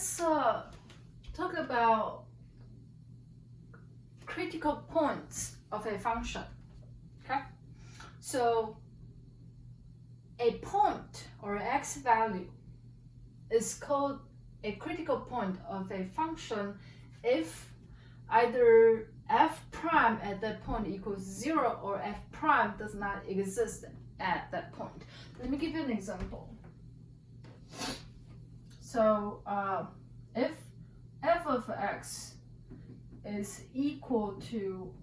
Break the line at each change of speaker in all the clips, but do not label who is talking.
let's talk about critical points of a function. Okay, so a point or x value is called a critical point of a function if either f prime at that point equals 0 or f prime does not exist at that point. Let me give you an example. So if f of x is equal to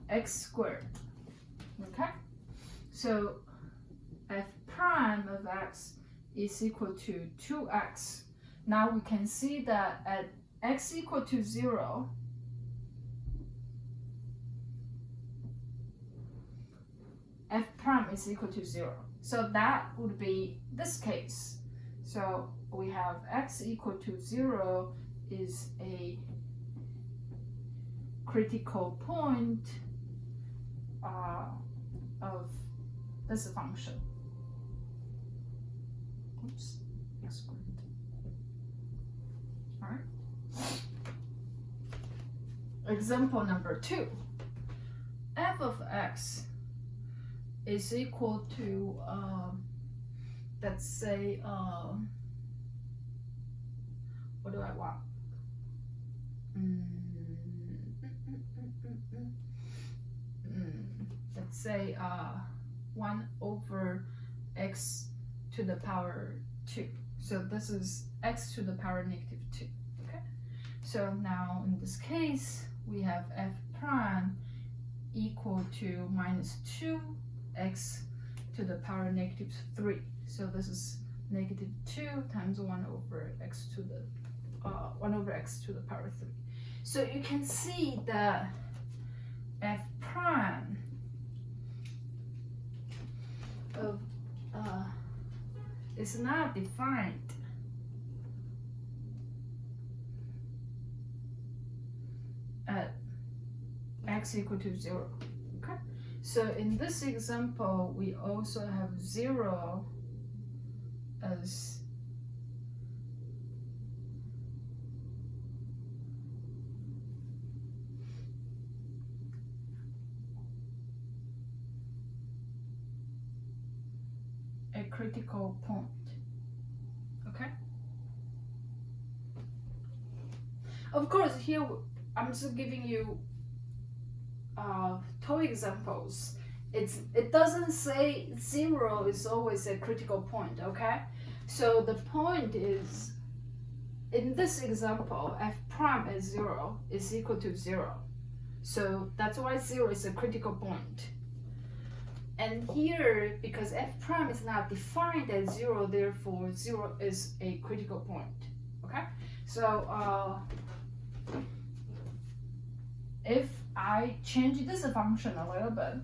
x squared, okay? So f prime of x is equal to 2x. Now we can see that at x equal to 0, f prime is equal to 0. So that would be this case. So we have x equal to 0 is a critical point of this function. Oops, x squared. All right. Example number 2. F of x is equal to let's say what do I want? Let's say 1 over x to the power 2. So this is x to the power negative 2. Okay. So now in this case we have f prime equal to minus 2x to the power negative 3. So this is negative 2 times 1 over x to the power 3. So you can see that f prime of is not defined at x equal to 0. Okay. So in this example, we also have 0 as a critical point. Okay. Of course, here I'm just giving you two examples. It doesn't say 0 is always a critical point. Okay. So the point is, in this example, f prime at 0 is equal to 0. So that's why 0 is a critical point. And here, because f prime is not defined as 0, therefore 0 is a critical point. Okay? So if I change this function a little bit,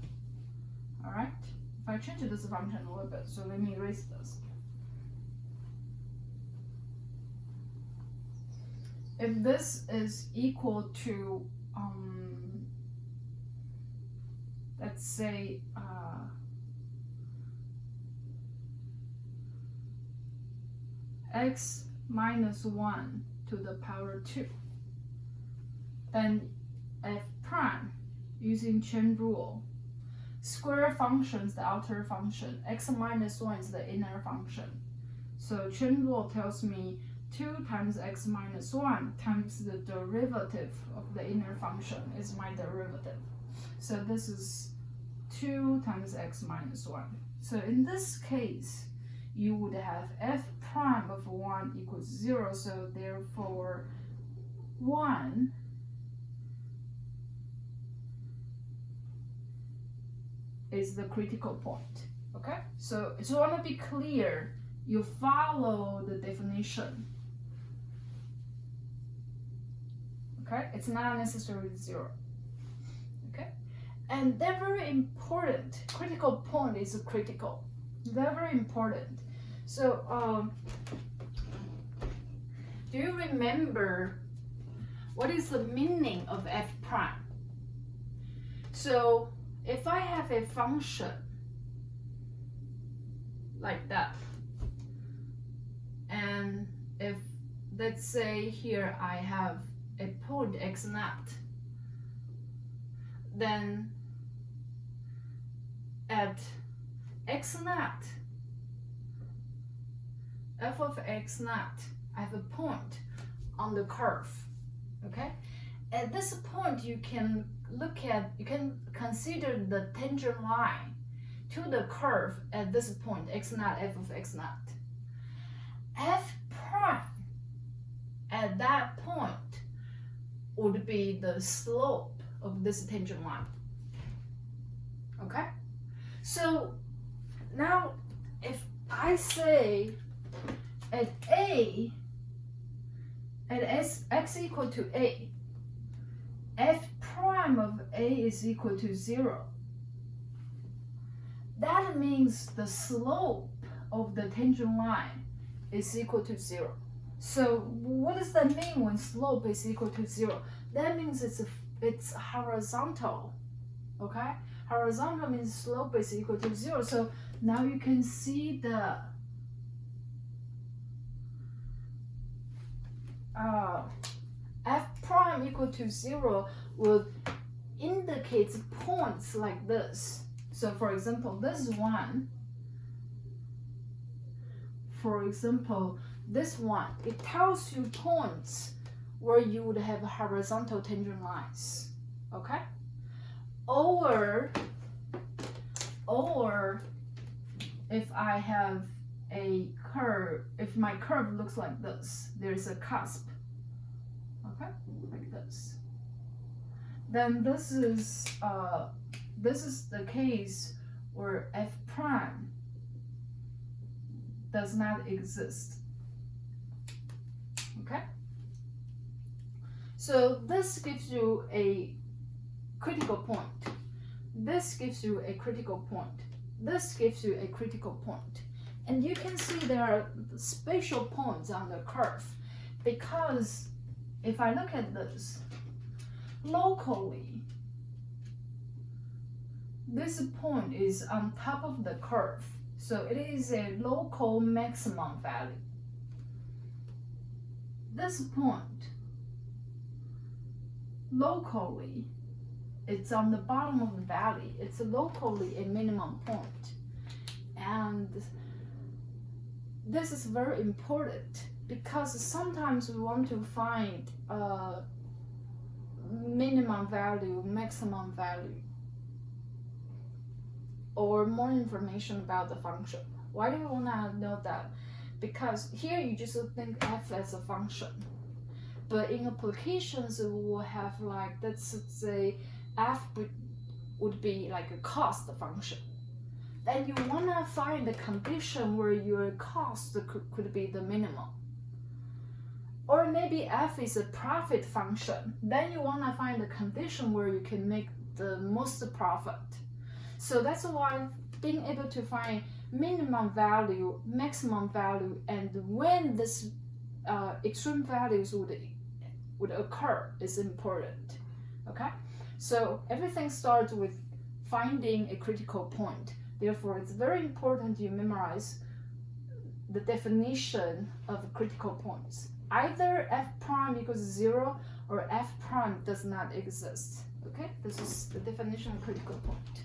alright? If I change this function a little bit, so let me erase this. If this is equal to, let's say, x minus 1 to the power 2, then f prime, using chain rule, square function is the outer function, x minus 1 is the inner function. So chain rule tells me 2 times x minus 1 times the derivative of the inner function is my derivative. So this is 2 times x minus 1. So in this case, you would have f prime of 1 equals 0. So therefore, 1 is the critical point. Okay? So just want to be clear, you follow the definition. Okay? It's not necessarily 0. Okay? And they're very important. Critical point is critical. They're very important. So, do you remember what is the meaning of f prime? So, if I have a function like that, and if let's say here I have a point x naught. Then at x naught, f of x naught, I have a point on the curve, okay? At this point, you can consider the tangent line to the curve at this point, x naught, f of x naught. F prime at that point would be the slope of this tangent line, okay? So now if I say at a, at x equal to a, f prime of a is equal to 0, that means the slope of the tangent line is equal to 0. So what does that mean when slope is equal to 0? That means it's horizontal, okay? Horizontal means slope is equal to 0. So now you can see the f prime equal to 0 will indicate points like this. So for example, this one, it tells you points where you would have horizontal tangent lines, okay? Or if I have a curve, if my curve looks like this, there's a cusp, okay, like this. Then this is the case where f prime does not exist, okay? So this gives you a critical point. This gives you a critical point. This gives you a critical point. And you can see there are spatial points on the curve, because if I look at this, locally, this point is on top of the curve. So it is a local maximum value. This point, locally, it's on the bottom of the valley. It's locally a minimum point. And this is very important because sometimes we want to find minimum value, maximum value, or more information about the function. Why do you want to know that? Because here you just think f as a function, but in applications we will have like, let's say f would be like a cost function. Then you want to find the condition where your cost could be the minimum. Or maybe f is a profit function. Then you want to find the condition where you can make the most profit. So that's why being able to find minimum value, maximum value, and when this extreme values would occur is important, okay? So everything starts with finding a critical point. Therefore, it's very important you memorize the definition of critical points. Either f prime equals 0 or f prime does not exist, okay? This is the definition of critical point.